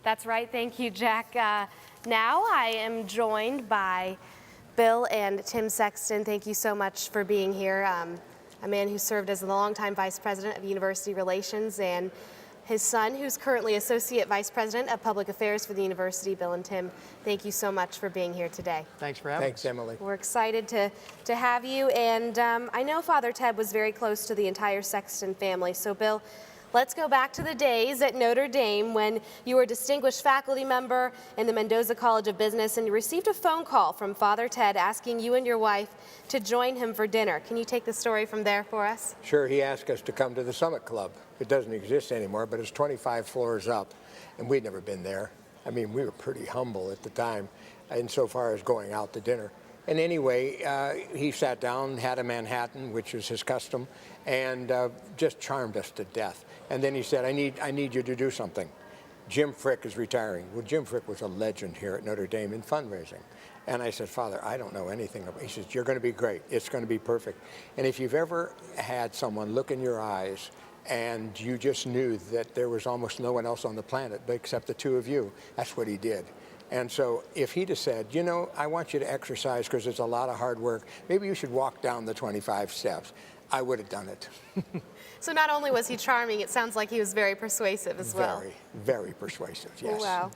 That's right. Thank you, Jack. Now I am joined by Bill and Tim Sexton. Thank you so much for being here. A man who served as the longtime vice president of university relations, and his son, who's currently associate vice president of public affairs for the university. Bill and Tim, thank you so much for being here today. Thanks for having us. Thanks, Emily. We're excited to have you, and I know Father Ted was very close to the entire Sexton family. So, Bill, let's go back to the days at Notre Dame when you were a distinguished faculty member in the Mendoza College of Business, and you received a phone call from Father Ted asking you and your wife to join him for dinner. Can you take the story from there for us? Sure, he asked us to come to the Summit Club. It doesn't exist anymore, but it's 25 floors up, and we'd never been there. I mean, we were pretty humble at the time insofar as going out to dinner. And anyway, he sat down, had a Manhattan, which is his custom, and just charmed us to death. And then he said, I need you to do something. Jim Frick is retiring. Well, Jim Frick was a legend here at Notre Dame in fundraising. And I said, Father, I don't know anything about it. He says, you're going to be great. It's going to be perfect. And if you've ever had someone look in your eyes and you just knew that there was almost no one else on the planet except the two of you, that's what he did. And so if he'd have said, you know, I want you to exercise because it's a lot of hard work, maybe you should walk down the 25 steps, I would have done it. So not only was he charming, it sounds like he was very persuasive as well. Very, very persuasive, yes. Wow.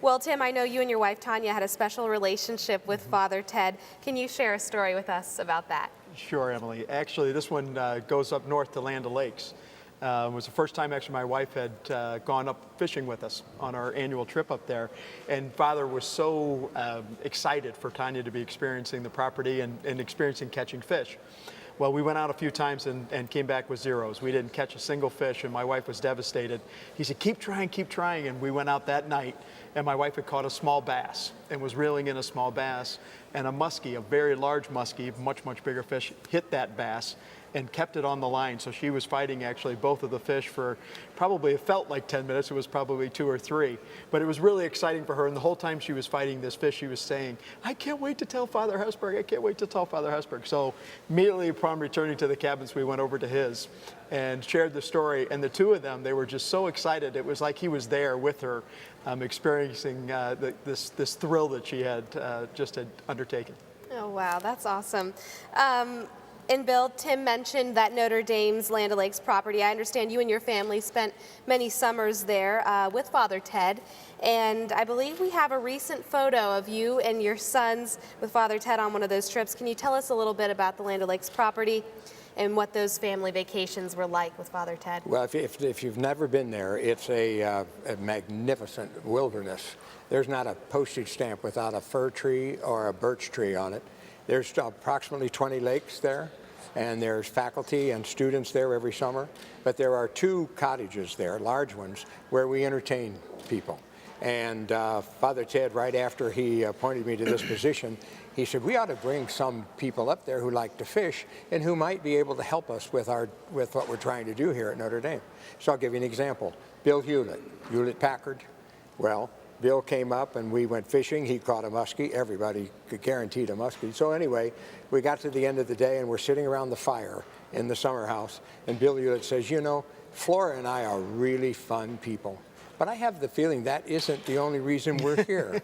Well, Tim, I know you and your wife, Tanya, had a special relationship with Father Ted. Can you share a story with us about that? Sure, Emily. Actually, this one goes up north to Land O'Lakes. It was the first time actually my wife had gone up fishing with us on our annual trip up there. And Father was so excited for Tanya to be experiencing the property and experiencing catching fish. Well, we went out a few times and came back with zeros. We didn't catch a single fish, and my wife was devastated. He said, keep trying, and we went out that night, and my wife had caught a small bass and was reeling in a small bass, and a muskie, a very large muskie, much bigger fish, hit that bass and kept it on the line. So she was fighting actually both of the fish for probably, it felt like 10 minutes, it was probably 2 or 3. But it was really exciting for her, and the whole time she was fighting this fish, she was saying, I can't wait to tell Father Hesburgh, I can't wait to tell Father Hesburgh. So immediately upon returning to the cabins, we went over to his and shared the story, and the two of them, they were just so excited. It was like he was there with her, experiencing this thrill that she had just had undertaken. Oh, wow, that's awesome. And Bill, Tim mentioned that Notre Dame's Land O'Lakes property. I understand you and your family spent many summers there with Father Ted, and I believe we have a recent photo of you and your sons with Father Ted on one of those trips. Can you tell us a little bit about the Land O'Lakes property and what those family vacations were like with Father Ted? Well, if you've never been there, it's a magnificent wilderness. There's not a postage stamp without a fir tree or a birch tree on it. There's approximately 20 lakes there, and there's faculty and students there every summer. But there are 2 cottages there, large ones, where we entertain people. And Father Ted, right after he appointed me to this position, he said, we ought to bring some people up there who like to fish and who might be able to help us with what we're trying to do here at Notre Dame. So I'll give you an example. Bill Hewlett-Packard. Well, Bill came up and we went fishing. He caught a muskie. Everybody could guaranteed a muskie. So anyway, we got to the end of the day and we're sitting around the fire in the summer house. And Bill Hewlett says, you know, Flora and I are really fun people. But I have the feeling that isn't the only reason we're here.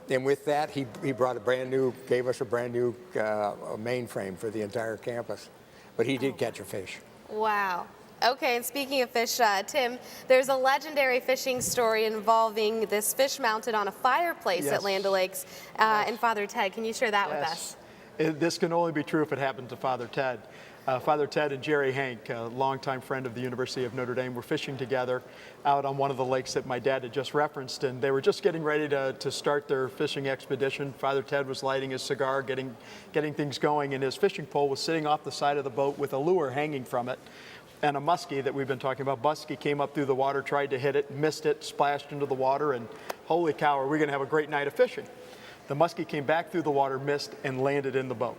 And with that, he brought gave us a brand new mainframe for the entire campus. But he did catch a fish. Wow. Okay, and speaking of fish, Tim, there's a legendary fishing story involving this fish mounted on a fireplace at Land O'Lakes and Father Ted. Can you share that with us? This can only be true if it happened to Father Ted. Father Ted and Jerry Hank, a longtime friend of the University of Notre Dame, were fishing together out on one of the lakes that my dad had just referenced, and they were just getting ready to start their fishing expedition. Father Ted was lighting his cigar, getting things going, and his fishing pole was sitting off the side of the boat with a lure hanging from it. And a muskie that we've been talking about, muskie came up through the water, tried to hit it, missed it, splashed into the water, and holy cow, are we going to have a great night of fishing. The muskie came back through the water, missed, and landed in the boat.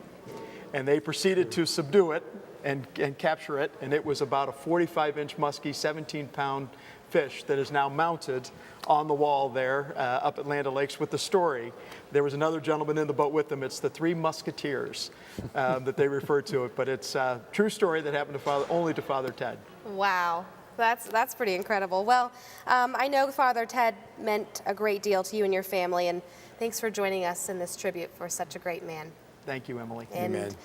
And they proceeded to subdue it and capture it, and it was about a 45-inch muskie, 17-pound fish that is now mounted on the wall there up at Land O'Lakes with the story. There was another gentleman in the boat with them. It's the 3 Musketeers that they refer to it, but it's a true story that happened to only to Father Ted. Wow. That's pretty incredible. Well, I know Father Ted meant a great deal to you and your family, and thanks for joining us in this tribute for such a great man. Thank you, Emily. And Amen.